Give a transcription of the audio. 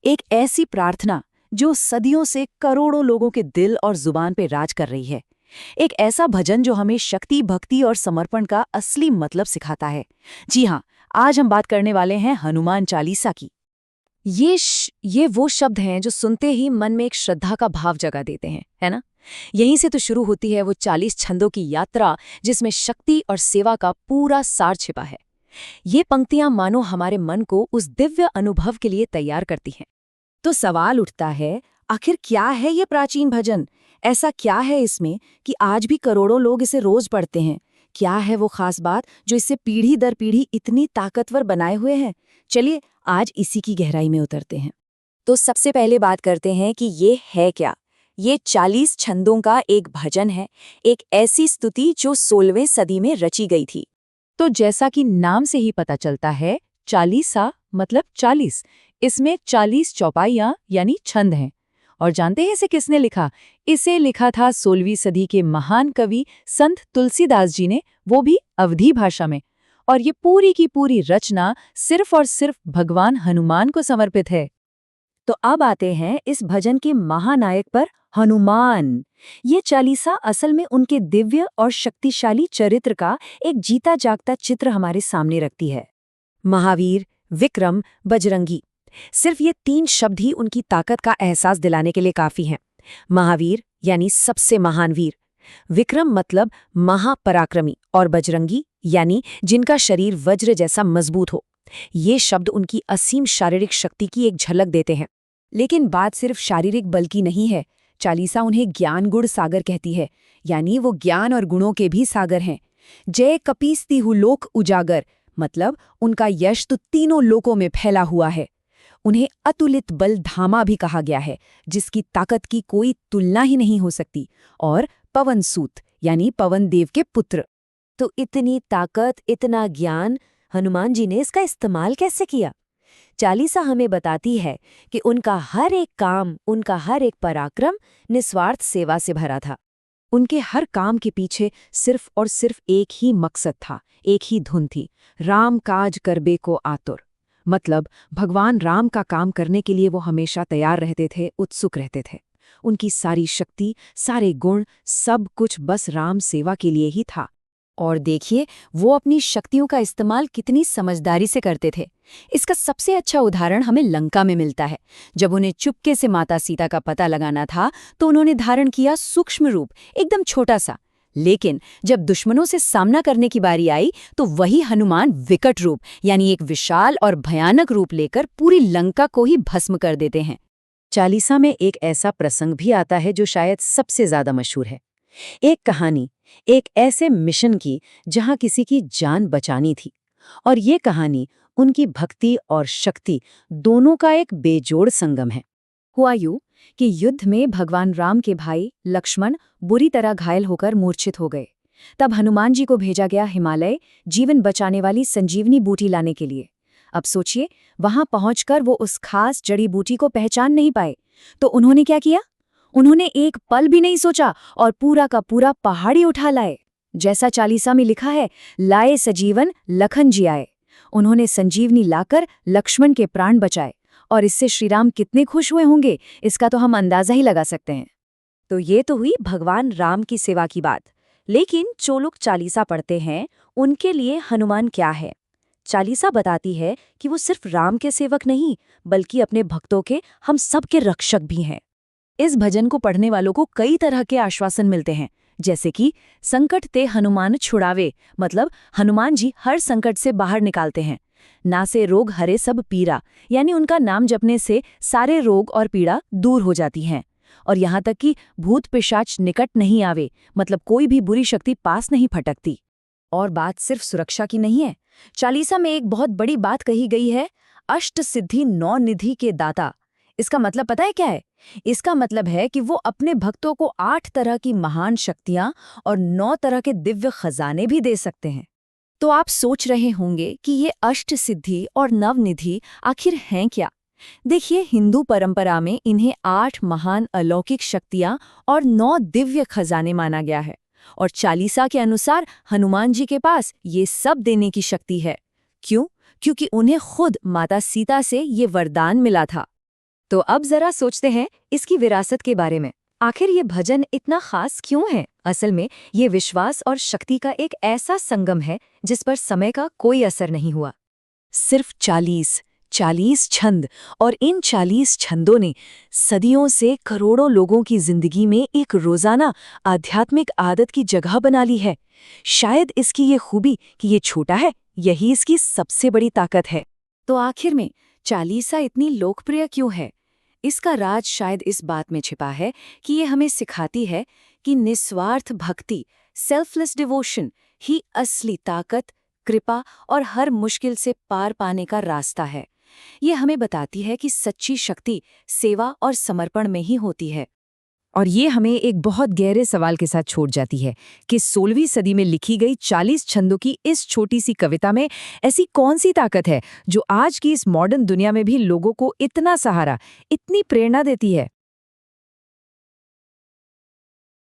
एक ऐसी प्रार्थना जो सदियों से करोड़ों लोगों के दिल और जुबान पे राज कर रही है। एक ऐसा भजन जो हमें शक्ति, भक्ति और समर्पण का असली मतलब सिखाता है। जी हाँ, आज हम बात करने वाले हैं हनुमान चालीसा की। ये वो शब्द हैं जो सुनते ही मन में एक श्रद्धा का भाव जगा देते हैं, है ना? यहीं से तो शुरू होती है वो 40 छंदों की यात्रा, जिसमें शक्ति और सेवा का पूरा सार छिपा है। ये पंक्तियां मानो हमारे मन को उस दिव्य अनुभव के लिए तैयार करती हैं। तो सवाल उठता है, आखिर क्या है ये प्राचीन भजन? ऐसा क्या है इसमें कि आज भी करोड़ों लोग इसे रोज पढ़ते हैं? क्या है वो खास बात जो इसे पीढ़ी दर पीढ़ी इतनी ताकतवर बनाए हुए है? चलिए आज इसी की गहराई में उतरते हैं। तो सबसे पहले बात करते हैं कि ये है क्या। ये 40 छंदों का एक भजन है, एक ऐसी स्तुति जो 16वीं सदी में रची गई थी। तो जैसा कि नाम से ही पता चलता है, चालीसा मतलब 40। इसमें 40 चौपाइयां यानी छंद हैं। और जानते हैं इसे किसने लिखा? इसे लिखा था 16वीं सदी के महान कवि संत तुलसीदास जी ने, वो भी अवधी भाषा में। और ये पूरी की पूरी रचना सिर्फ और सिर्फ भगवान हनुमान को समर्पित है। तो अब आते हैं इस भजन के महानायक पर, हनुमान। ये चालीसा असल में उनके दिव्य और शक्तिशाली चरित्र का एक जीता जागता चित्र हमारे सामने रखती है। महावीर, विक्रम, बजरंगी, सिर्फ ये 3 शब्द ही उनकी ताकत का एहसास दिलाने के लिए काफी हैं। महावीर यानी सबसे महान वीर, विक्रम मतलब महापराक्रमी, और बजरंगी यानी जिनका शरीर वज्र जैसा मजबूत हो। ये शब्द उनकी असीम शारीरिक शक्ति की एक झलक देते हैं। लेकिन बात सिर्फ शारीरिक बल की नहीं है। चालीसा उन्हें ज्ञान गुण सागर कहती है, यानी वो ज्ञान और गुणों के भी सागर हैं। जय कपीसती हु लोक उजागर, मतलब उनका यश तो तीनों लोकों में फैला हुआ है। उन्हें अतुलित बल धामा भी कहा गया है, जिसकी ताकत की कोई तुलना ही नहीं हो सकती। और पवन सूत यानी पवन देव के पुत्र। तो इतनी ताकत, इतना ज्ञान, हनुमान जी ने इसका इस्तेमाल कैसे किया? चालीसा हमें बताती है कि उनका हर एक काम, उनका हर एक पराक्रम निस्वार्थ सेवा से भरा था। उनके हर काम के पीछे सिर्फ और सिर्फ एक ही मकसद था, एक ही धुन थी, राम काज करबे को आतुर। मतलब भगवान राम का काम करने के लिए वो हमेशा तैयार रहते थे, उत्सुक रहते थे। उनकी सारी शक्ति, सारे गुण, सब कुछ बस राम सेवा के लिए ही था। और देखिए, वो अपनी शक्तियों का इस्तेमाल कितनी समझदारी से करते थे। इसका सबसे अच्छा उदाहरण हमें लंका में मिलता है। जब उन्हें चुपके से माता सीता का पता लगाना था, तो उन्होंने धारण किया सूक्ष्म रूप, एकदम छोटा सा। लेकिन जब दुश्मनों से सामना करने की बारी आई, तो वही हनुमान विकट रूप यानी एक विशाल और भयानक रूप लेकर पूरी लंका को ही भस्म कर देते हैं। चालीसा में एक ऐसा प्रसंग भी आता है जो शायद सबसे ज्यादा मशहूर है। एक कहानी एक ऐसे मिशन की जहां किसी की जान बचानी थी। और ये कहानी उनकी भक्ति और शक्ति दोनों का एक बेजोड़ संगम है। हुआ यूं कि युद्ध में भगवान राम के भाई लक्ष्मण बुरी तरह घायल होकर मूर्छित हो गए। तब हनुमान जी को भेजा गया हिमालय जीवन बचाने वाली संजीवनी बूटी लाने के लिए। अब सोचिए, वहां पहुंचकर वो उस खास जड़ी बूटी को पहचान नहीं पाए। तो उन्होंने क्या किया? उन्होंने एक पल भी नहीं सोचा और पूरा का पूरा पहाड़ी उठा लाए। जैसा चालीसा में लिखा है, लाए सजीवन लखन जी आए। उन्होंने संजीवनी लाकर लक्ष्मण के प्राण बचाए। और इससे श्रीराम कितने खुश हुए होंगे, इसका तो हम अंदाजा ही लगा सकते हैं। तो ये तो हुई भगवान राम की सेवा की बात। लेकिन जो लोग चालीसा पढ़ते हैं, उनके लिए हनुमान क्या है? चालीसा बताती है कि वो सिर्फ राम के सेवक नहीं, बल्कि अपने भक्तों के, हम सब के रक्षक भी हैं। इस भजन को पढ़ने वालों को कई तरह के आश्वासन मिलते हैं, जैसे कि संकट ते हनुमान छुड़ावे, मतलब हनुमान जी हर संकट से बाहर निकालते हैं। ना से रोग हरे सब पीरा, यानी उनका नाम जपने से सारे रोग और पीड़ा दूर हो जाती हैं। और यहाँ तक कि भूत पिशाच निकट नहीं आवे, मतलब कोई भी बुरी शक्ति पास नहीं फटकती। और बात सिर्फ सुरक्षा की नहीं है। चालीसा में एक बहुत बड़ी बात कही गई है, अष्ट सिद्धि 9 निधि के दाता। इसका मतलब पता है क्या है? इसका मतलब है कि वो अपने भक्तों को 8 तरह की महान शक्तियां और 9 तरह के दिव्य खजाने भी दे सकते हैं। तो आप सोच रहे होंगे कि ये अष्ट सिद्धि और नवनिधि आखिर हैं क्या? देखिए, हिंदू परंपरा में इन्हें 8 महान अलौकिक शक्तियां और 9 दिव्य खजाने माना गया है। और चालीसा के अनुसार हनुमान जी के पास ये सब देने की शक्ति है। क्यों? क्योंकि उन्हें खुद माता सीता से ये वरदान मिला था। तो अब जरा सोचते हैं इसकी विरासत के बारे में। आखिर ये भजन इतना खास क्यों है? असल में ये विश्वास और शक्ति का एक ऐसा संगम है जिस पर समय का कोई असर नहीं हुआ। सिर्फ 40 छंद, और इन 40 छंदों ने सदियों से करोड़ों लोगों की जिंदगी में एक रोजाना आध्यात्मिक आदत की जगह बना ली है। शायद इसकी ये खूबी कि ये छोटा है, यही इसकी सबसे बड़ी ताकत है। तो आखिर में चालीसा इतनी लोकप्रिय क्यों है? इसका राज शायद इस बात में छिपा है कि ये हमें सिखाती है कि निस्वार्थ भक्ति, सेल्फलेस डिवोशन ही असली ताकत, कृपा और हर मुश्किल से पार पाने का रास्ता है। ये हमें बताती है कि सच्ची शक्ति सेवा और समर्पण में ही होती है। और ये हमें एक बहुत गहरे सवाल के साथ छोड़ जाती है कि 16वीं सदी में लिखी गई 40 छंदों की इस छोटी सी कविता में ऐसी कौन सी ताकत है जो आज की इस मॉडर्न दुनिया में भी लोगों को इतना सहारा, इतनी प्रेरणा देती है।